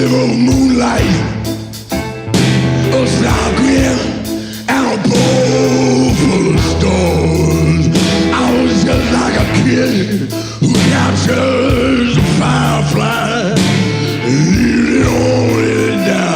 sliver of moonlight, a star grin, and a bowl full of stars. I was just like a kid who captures a firefly, leaves it only to die.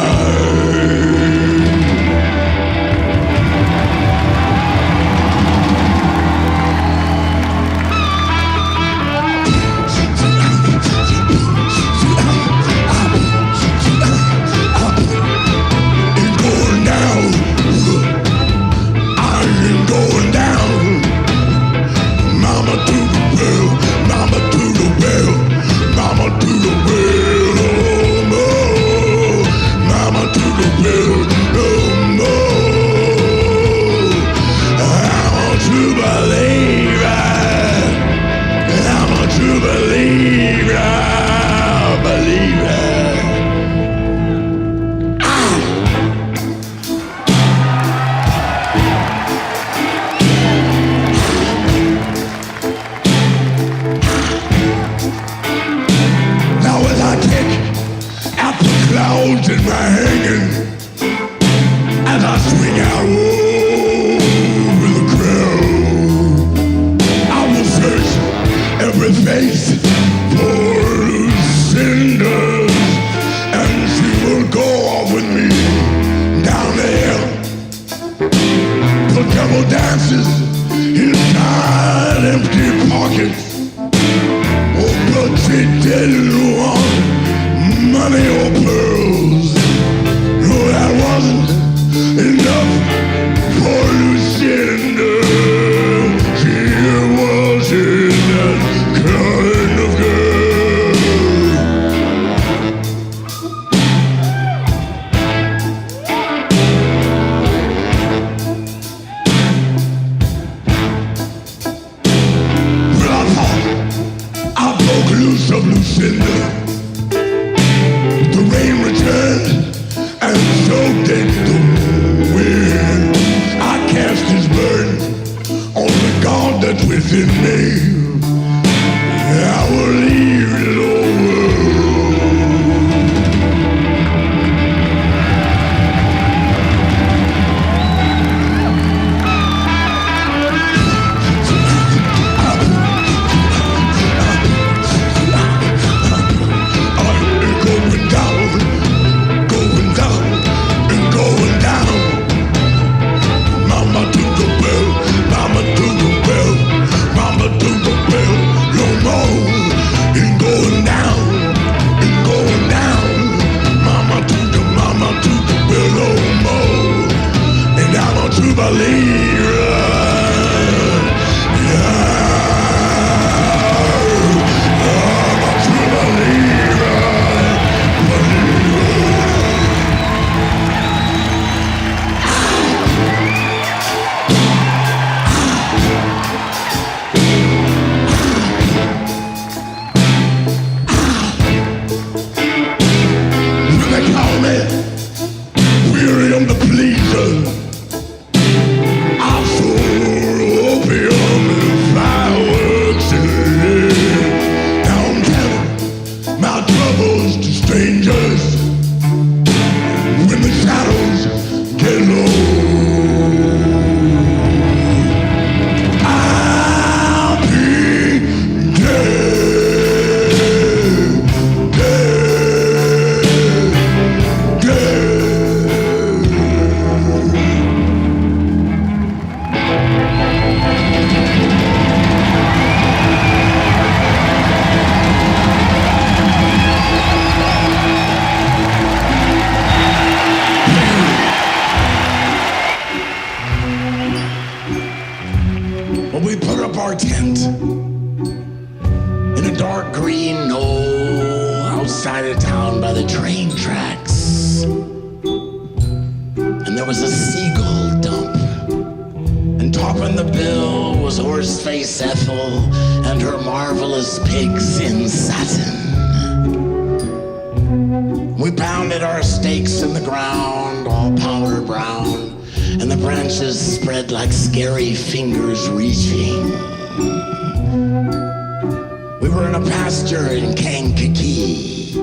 Clouds in my hanging as I swing out over the crowd. I will search every face for cinders, and she will go off with me down there. The devil dances inside empty pockets. Oh, but she didn't want money or pearls. No, that wasn't enough for Lucinda. She wasn't that kind of girl. Well, I thought I broke loose of Lucinda. The rain returned and so did the wind. I cast his burden on the God that's within me. I will leave it over. We put up our tent in a dark green knoll outside of town by the train tracks. And there was a seagull dump. And topping the bill was Horseface Ethel and her marvelous pigs in satin. We pounded our stakes in the ground, all powder brown, and the branches spread like scary fingers reaching. We were in a pasture in Kankakee,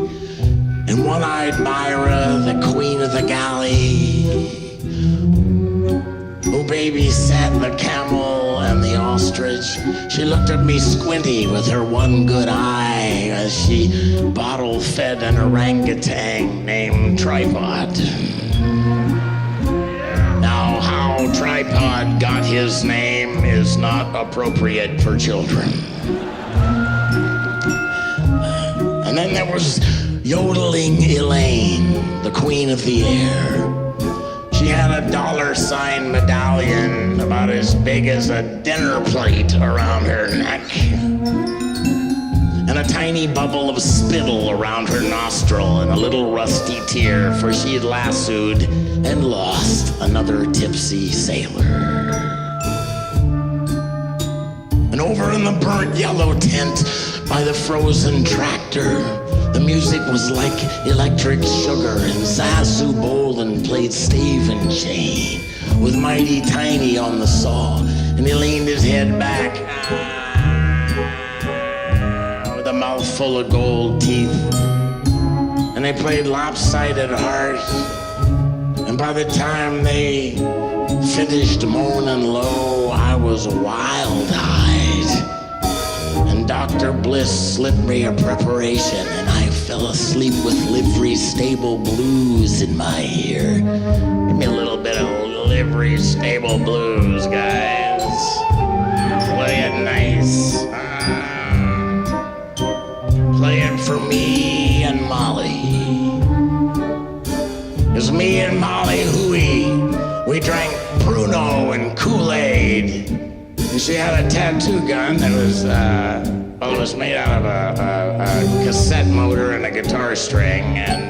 and one-eyed Myra, the queen of the galley, who babysat the camel and the ostrich. She looked at me squinty with her one good eye as she bottle-fed an orangutan named Tripod. Now, how Tripod got his name is not appropriate for children. And then there was yodeling Elaine, the queen of the air. She had a $sign medallion about as big as a dinner plate around her neck, and a tiny bubble of spittle around her nostril, and a little rusty tear, for she had lassoed and lost another tipsy sailor. And over in the burnt yellow tent by the frozen tractor, the music was like electric sugar, and Zazu Bolin played stave and chain with Mighty Tiny on the saw, and he leaned his head back with a mouthful of gold teeth, and they played Lopsided Heart, and by the time they finished moaning low, I was wild-eyed, and Dr. Bliss slipped me a preparation, and I fell asleep with livery stable blues in my ear. Give me a little bit of livery stable blues, guys. Play it nice. Play it for me and Molly. It was me and Molly Hooey. We drank Bruno and Kool-Aid. And she had a tattoo gun that was, it was made out of a cassette motor and a guitar string, and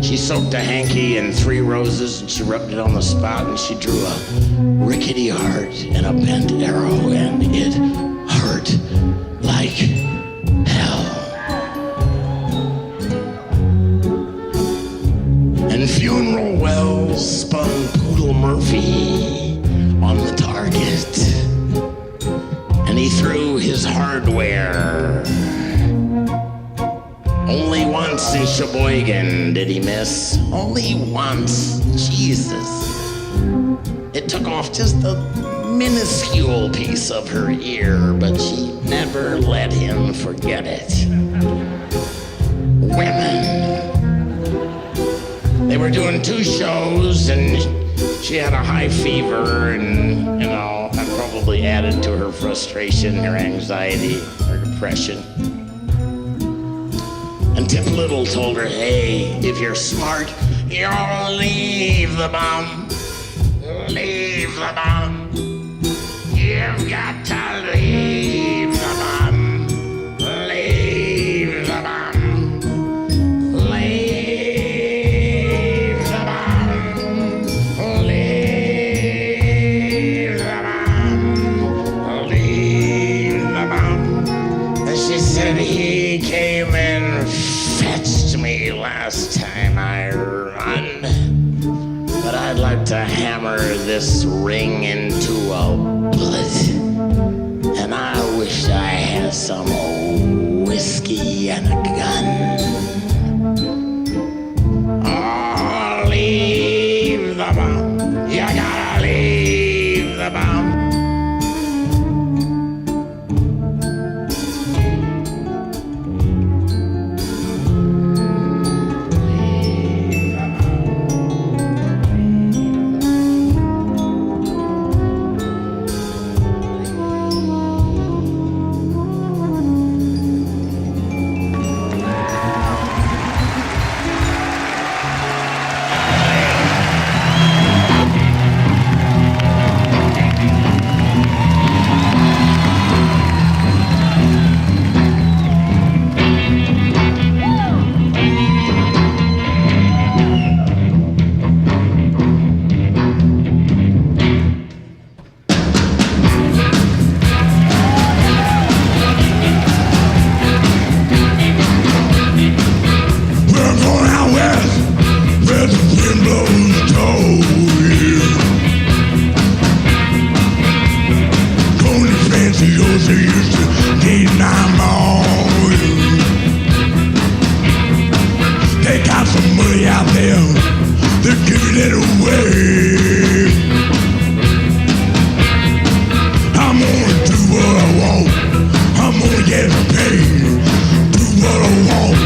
she soaked a hanky in 3 roses, and she rubbed it on the spot, and she drew a rickety heart and a bent arrow, and it hurt like hell. And Funeral Wells spun Poodle Murphy on the target, and he threw his hardware. Only once in Sheboygan did he miss. Only once. Jesus. It took off just a minuscule piece of her ear, but she never let him forget it. Women. They were doing 2 shows, and she had a high fever, and, that probably added to her frustration, her anxiety, her depression. And Tip Little told her, hey, if you're smart, you'll leave the bomb. Leave the bomb. You've got to leave the bomb. Leave the bomb. Leave the bomb. Leave the bomb. Leave the bomb. And she said he came and fetched me last time I run, but I'd like to hammer this ring into a bullet, and I wish I had some old whiskey and a gun. Oh, leave the bomb. You gotta leave the bomb. get paid. Do what I want,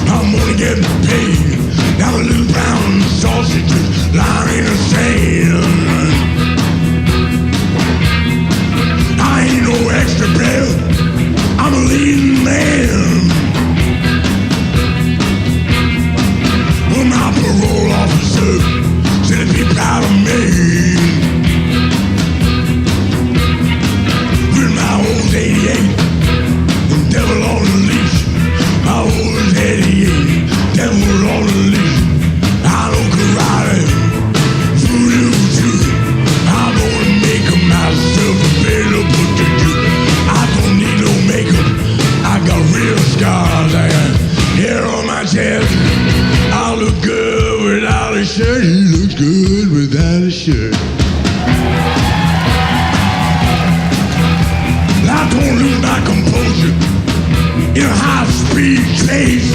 I'm gonna get paid. Now the little brown sausages lying in the sand. I ain't no extra player, I'm a leading man. Well, my parole officer said he'd be proud of me. With my old 88, the devil on the leash. My old 88, devil on the leash. I don't karate, voodoo too. I'm gonna make myself available to you. I don't need no makeup, I got real scars. I got hair on my chest. I look good without a shirt. He looks good without a shirt. I don't lose my composure in a high-speed chase.